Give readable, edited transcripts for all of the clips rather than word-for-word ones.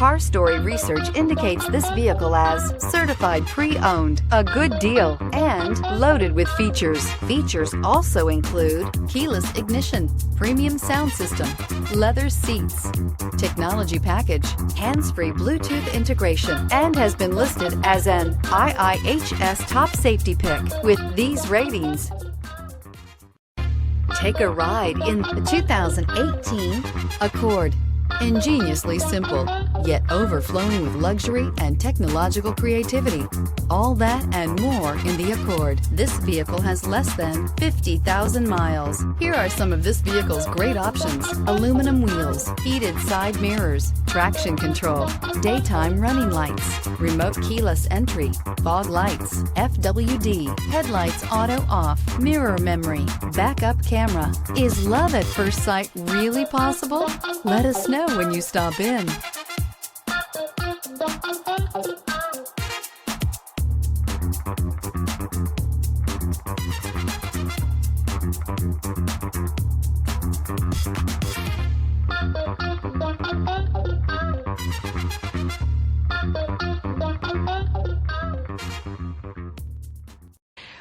Car Story research indicates this vehicle as certified pre-owned, a good deal, and loaded with features. Features also include keyless ignition, premium sound system, leather seats, technology package, hands-free Bluetooth integration, and has been listed as an IIHS top safety pick with these ratings. Take a ride in the 2018 Accord. Ingeniously simple, yet overflowing with luxury and technological creativity. All that and more in the Accord. This vehicle has less than 50,000 miles. Here are some of this vehicle's great options: aluminum wheels, heated side mirrors, traction control, daytime running lights, remote keyless entry, fog lights, FWD, headlights auto off, mirror memory, backup camera. Is love at first sight really possible? Let us know when you stop in.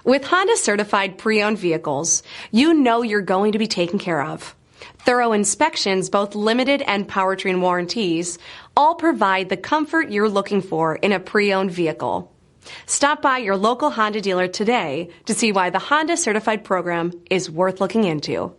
With Honda certified pre-owned vehicles, you know you're going to be taken care of. Thorough inspections, both limited and powertrain warranties, all provide the comfort you're looking for in a pre-owned vehicle. Stop by your local Honda dealer today to see why the Honda Certified program is worth looking into.